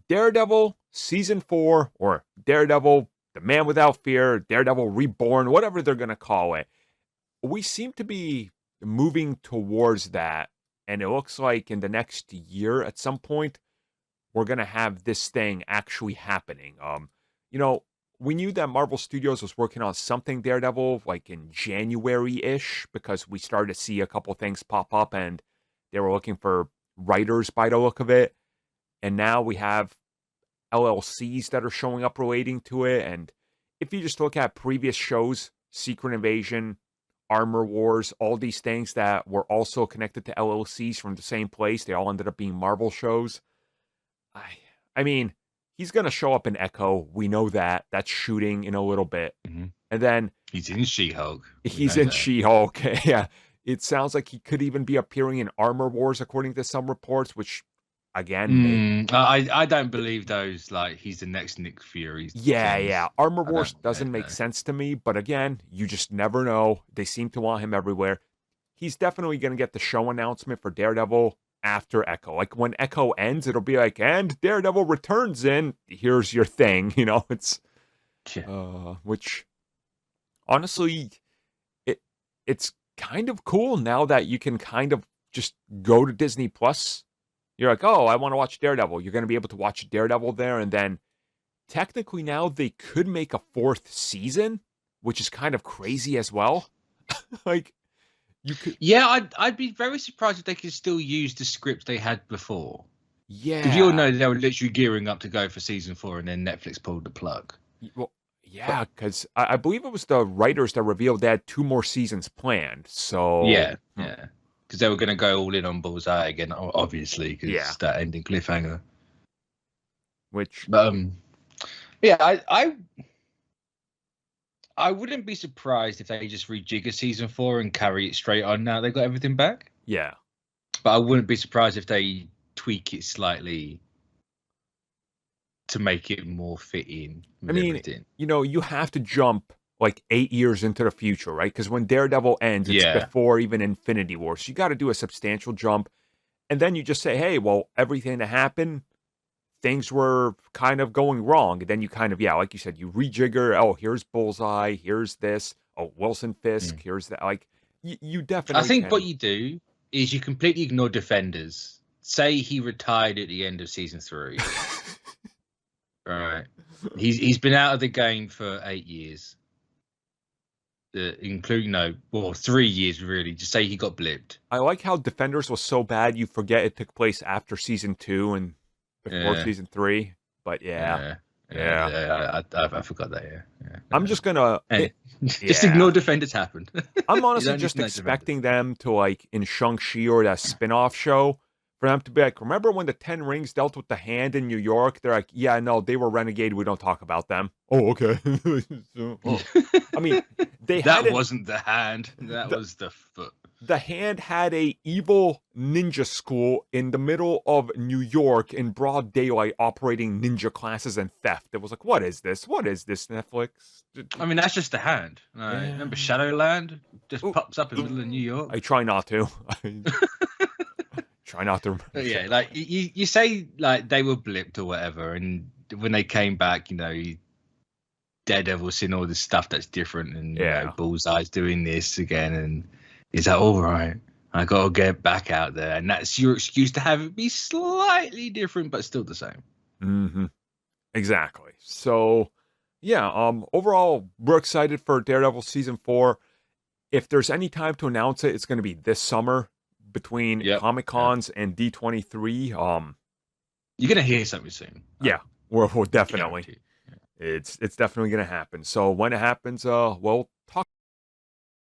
Daredevil Season 4, or Daredevil, The Man Without Fear, Daredevil Reborn, whatever they're going to call it. We seem to be moving towards that, and it looks like in the next year at some point, we're going to have this thing actually happening. You know, we knew that Marvel Studios was working on something Daredevil like in January-ish, because we started to see a couple things pop up and they were looking for writers by the look of it. And now we have LLCs that are showing up relating to it. And if you just look at previous shows, Secret Invasion, Armor Wars, all these things that were also connected to LLCs from the same place, they all ended up being Marvel shows. I mean, he's going to show up in Echo. We know that. That's shooting in a little bit. Mm-hmm. And then he's in She-Hulk. He's in She-Hulk. Yeah. It sounds like he could even be appearing in Armor Wars, according to some reports, which, again... I don't believe those. Like, he's the next Nick Fury. Yeah. Armor Wars doesn't make sense to me, but again, you just never know. They seem to want him everywhere. He's definitely going to get the show announcement for Daredevil after Echo. Like, when Echo ends, it'll be like, and Daredevil returns in, here's your thing, you know? It's... which, honestly, it's kind of cool now that you can kind of just go to Disney Plus. You're like, oh, I want to watch Daredevil. You're going to be able to watch Daredevil there. And then technically now they could make a 4th season, which is kind of crazy as well. Like, you could... Yeah, I'd be very surprised if they could still use the scripts they had before. Yeah. Because you all know they were literally gearing up to go for season 4 and then Netflix pulled the plug. Well, yeah, because I believe it was the writers that revealed they had 2 more seasons planned. So yeah. Because they were going to go all in on Bullseye again, obviously, because that ending cliffhanger. Which, yeah, I wouldn't be surprised if they just rejigger season 4 and carry it straight on now they got everything back. Yeah, but I wouldn't be surprised if they tweak it slightly to make it more fit in. I mean, everything. You know, you have to jump like 8 years into the future, right? Because when Daredevil ends, it's before even Infinity War. So you got to do a substantial jump. And then you just say, hey, well, everything that happened, things were kind of going wrong. And then you kind of, like you said, you rejigger. Oh, here's Bullseye. Here's this. Oh, Wilson Fisk. Here's that. Like, you definitely I think what you do is you completely ignore Defenders. Say he retired at the end of season 3. Right. He's been out of the game for 8 years. Including 3 years really. Just say he got blipped. I like how Defenders was so bad you forget it took place after season 2 and before season 3. But I forgot that. Yeah. I'm just gonna just ignore Defenders happened. I'm honestly just expecting them to, like, in Shang-Chi or that spin-off show, for them to be like, remember when the 10 Rings dealt with the Hand in New York? They're like, yeah, no, they were renegade. We don't talk about them. Oh, okay. I mean, that wasn't the Hand. That was the foot. The Hand had a evil ninja school in the middle of New York in broad daylight operating ninja classes and theft. It was like, what is this? What is this, Netflix? I mean, that's just the Hand. Remember Shadowland? Just pops up in the middle of New York. I try not to. Try not to. Yeah, like you say, like they were blipped or whatever, and when they came back, Daredevil's seen all this stuff that's different, and Bullseye's doing this again, and he's like, all right, I gotta get back out there, and that's your excuse to have it be slightly different, but still the same. Mm-hmm. Exactly. So, overall, we're excited for Daredevil season 4. If there's any time to announce it, it's going to be this summer. Between Comic Cons and D23, you're gonna hear something soon. Yeah, we're definitely. It's definitely gonna happen. So when it happens, we'll